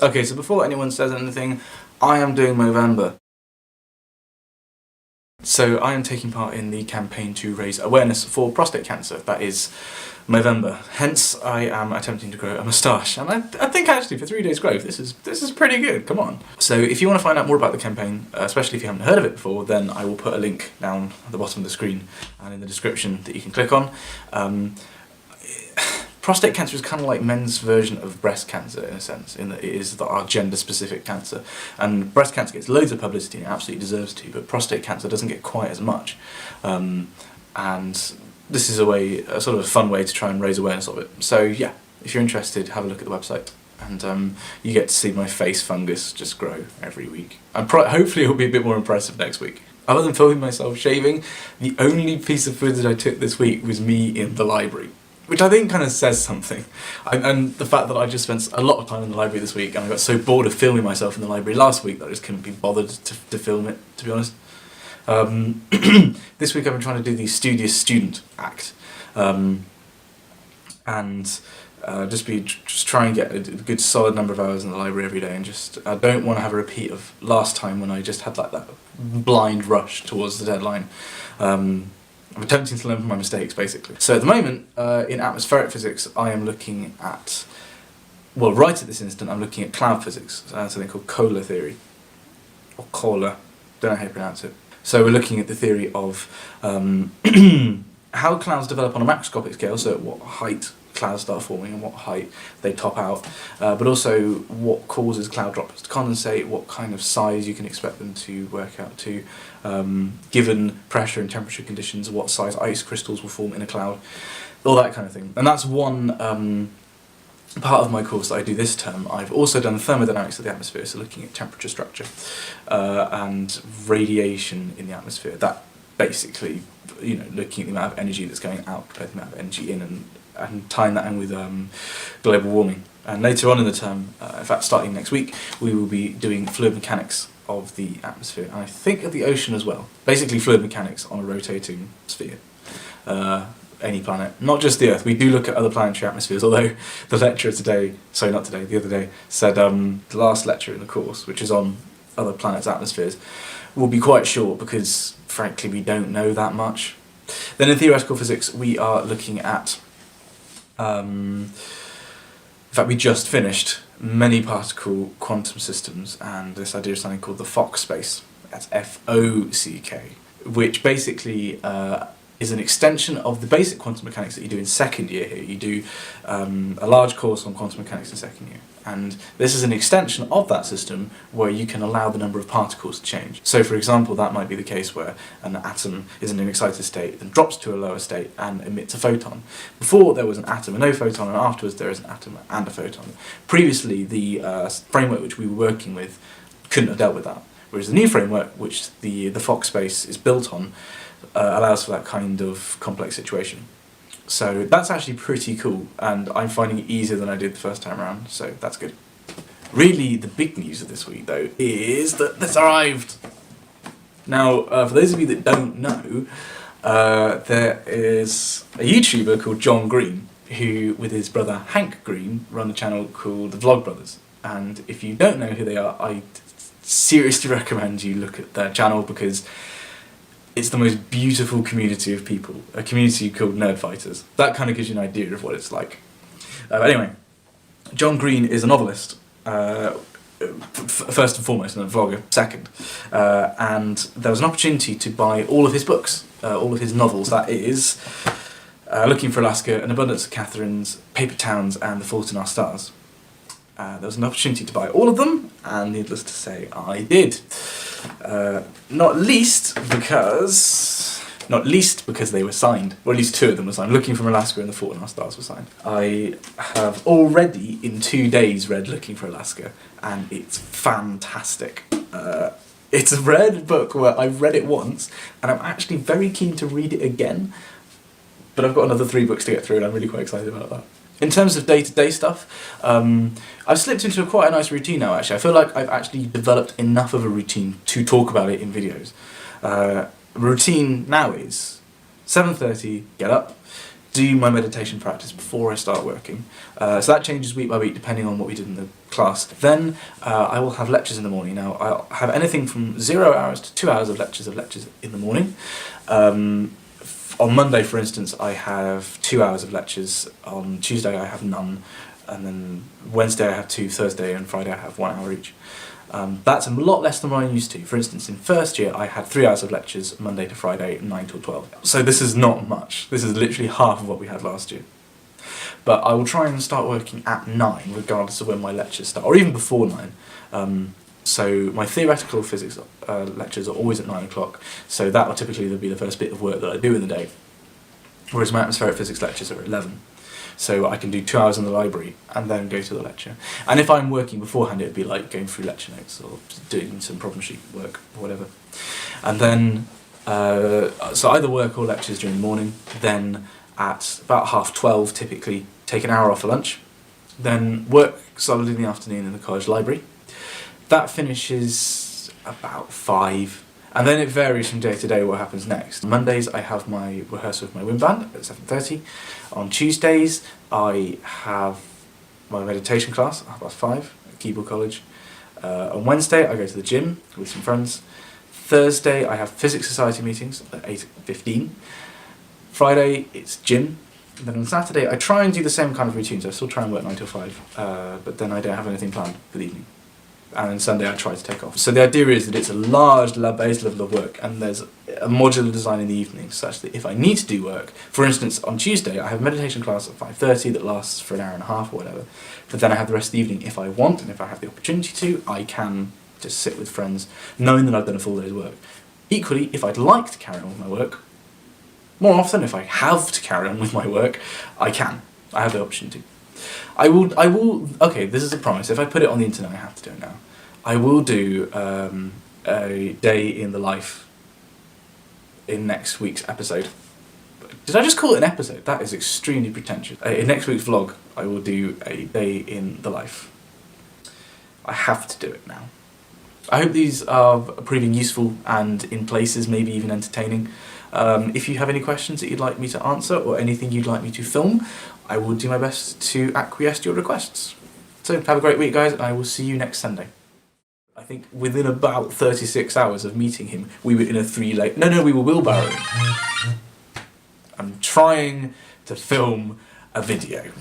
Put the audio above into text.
Okay, so before anyone says anything, I am doing Movember. So I am taking part in the campaign to raise awareness for prostate cancer. That is Movember. Hence, I am attempting to grow a moustache, and I think actually for 3 days growth, this is pretty good. Come on. So if you want to find out more about the campaign, especially if you haven't heard of it before, then I will put a link down at the bottom of the screen and in the description that you can click on. Prostate cancer is kind of like men's version of breast cancer in a sense, in that it is our gender-specific cancer. And breast cancer gets loads of publicity and it absolutely deserves to, but prostate cancer doesn't get quite as much. And this is a sort of a fun way to try and raise awareness of it. So yeah, if you're interested, have a look at the website. And you get to see my face fungus just grow every week. And hopefully it'll be a bit more impressive next week. Other than filming myself shaving, the only piece of footage I took this week was me in the library, which I think kind of says something. And the fact that I just spent a lot of time in the library this week, and I got so bored of filming myself in the library last week that I just couldn't be bothered to film it, to be honest. This week I've been trying to do the studious student act, and just try and get a good solid number of hours in the library every day, and I don't want to have a repeat of last time when I just had like that blind rush towards the deadline. I'm attempting to learn from my mistakes, basically. So at the moment, in atmospheric physics, I am looking at, well, right at this instant, I'm looking at cloud physics, something called Kohler theory, or Kohler, don't know how you pronounce it. So we're looking at the theory of how clouds develop on a macroscopic scale, so at what height clouds start forming and what height they top out, but also what causes cloud droplets to condensate, what kind of size you can expect them to work out to, given pressure and temperature conditions, what size ice crystals will form in a cloud, all that kind of thing. And that's one part of my course that I do this term. I've also done thermodynamics of the atmosphere, so looking at temperature structure and radiation in the atmosphere. That basically, looking at the amount of energy that's going out compared to the amount of energy in, and tying that in with global warming. And later on in the term, in fact starting next week, we will be doing fluid mechanics of the atmosphere, and I think of the ocean as well. Basically fluid mechanics on a rotating sphere. Any planet, not just the Earth. We do look at other planetary atmospheres, although the lecturer the other day, said the last lecture in the course, which is on other planets' atmospheres, will be quite short because, frankly, we don't know that much. Then in theoretical physics, we are looking at, in fact, we just finished many particle quantum systems and this idea of something called the Fock space. That's F-O-C-K, which basically is an extension of the basic quantum mechanics that you do in second year here. You do a large course on quantum mechanics in second year, and this is an extension of that system where you can allow the number of particles to change. So for example, that might be the case where an atom is in an excited state, then drops to a lower state and emits a photon. Before there was an atom and no photon, and afterwards there is an atom and a photon. Previously the framework which we were working with couldn't have dealt with that, whereas the new framework, which the Fock space is built on, allows for that kind of complex situation. So that's actually pretty cool, and I'm finding it easier than I did the first time around, so that's good. Really, the big news of this week, though, is that this arrived! Now, for those of you that don't know, there is a YouTuber called John Green, who, with his brother Hank Green, run a channel called The Vlog Brothers. And if you don't know who they are, I seriously recommend you look at their channel, because it's the most beautiful community of people, a community called Nerd Fighters. That kind of gives you an idea of what it's like. Anyway, John Green is a novelist, first and foremost, and a vlogger second. And there was an opportunity to buy all of his books, all of his novels, that is, Looking for Alaska, An Abundance of Catherines, Paper Towns, and The Fault in Our Stars. There was an opportunity to buy all of them, and needless to say, I did. Not least because they were signed, or at least two of them were signed. Looking from Alaska and The Fault in Our Stars were signed. I have already, in 2 days, read Looking for Alaska, and it's fantastic. It's a rare book where I've read it once, and I'm actually very keen to read it again, but I've got another 3 books to get through, and I'm really quite excited about that. In terms of day-to-day stuff, I've slipped into quite a nice routine now, actually. I feel like I've actually developed enough of a routine to talk about it in videos. Routine now is 7:30, get up, do my meditation practice before I start working. So that changes week by week depending on what we did in the class. Then I will have lectures in the morning. Now I'll have anything from 0 hours to 2 hours of lectures in the morning. On Monday, for instance, I have 2 hours of lectures. On Tuesday I have none, and then Wednesday I have 2, Thursday and Friday I have 1 hour each. That's a lot less than what I'm used to. For instance, in first year I had 3 hours of lectures, Monday to Friday, 9 till 12. So this is not much. This is literally half of what we had last year. But I will try and start working at 9, regardless of when my lectures start, or even before 9. So my theoretical physics lectures are always at 9 o'clock, so that will typically be the first bit of work that I do in the day. Whereas my atmospheric physics lectures are at 11. So I can do 2 hours in the library and then go to the lecture. And if I'm working beforehand, it would be like going through lecture notes or doing some problem sheet work or whatever. And then, so either work or lectures during the morning, then at about 12:30 typically take an hour off for lunch, then work solidly in the afternoon in the college library. That finishes about 5. And then it varies from day to day what happens next. Mondays I have my rehearsal with my wind band at 7:30. On Tuesdays I have my meditation class at 5:30 at Keble College. On Wednesday I go to the gym with some friends. Thursday I have Physics Society meetings at 8:15. Friday it's gym. And then on Saturday I try and do the same kind of routines. I still try and work 9 till 5, but then I don't have anything planned for the evening. And then Sunday I try to take off. So the idea is that it's a large base level of work, and there's a modular design in the evening such that if I need to do work, for instance on Tuesday I have a meditation class at 5:30 that lasts for an hour and a half or whatever, but then I have the rest of the evening if I want, and if I have the opportunity to, I can just sit with friends knowing that I've done a full day's work. Equally, if I'd like to carry on with my work, more often if I have to carry on with my work, I can. I have the option to. I will, okay, this is a promise. If I put it on the internet, I have to do it now. I will do a day in the life in next week's episode. Did I just call it an episode? That is extremely pretentious. In next week's vlog, I will do a day in the life. I have to do it now. I hope these are proving useful and in places maybe even entertaining. If you have any questions that you'd like me to answer or anything you'd like me to film, I will do my best to acquiesce to your requests. So have a great week, guys, and I will see you next Sunday. I think within about 36 hours of meeting him, we were in a 3-lane... No, we were wheelbarrowing. I'm trying to film a video.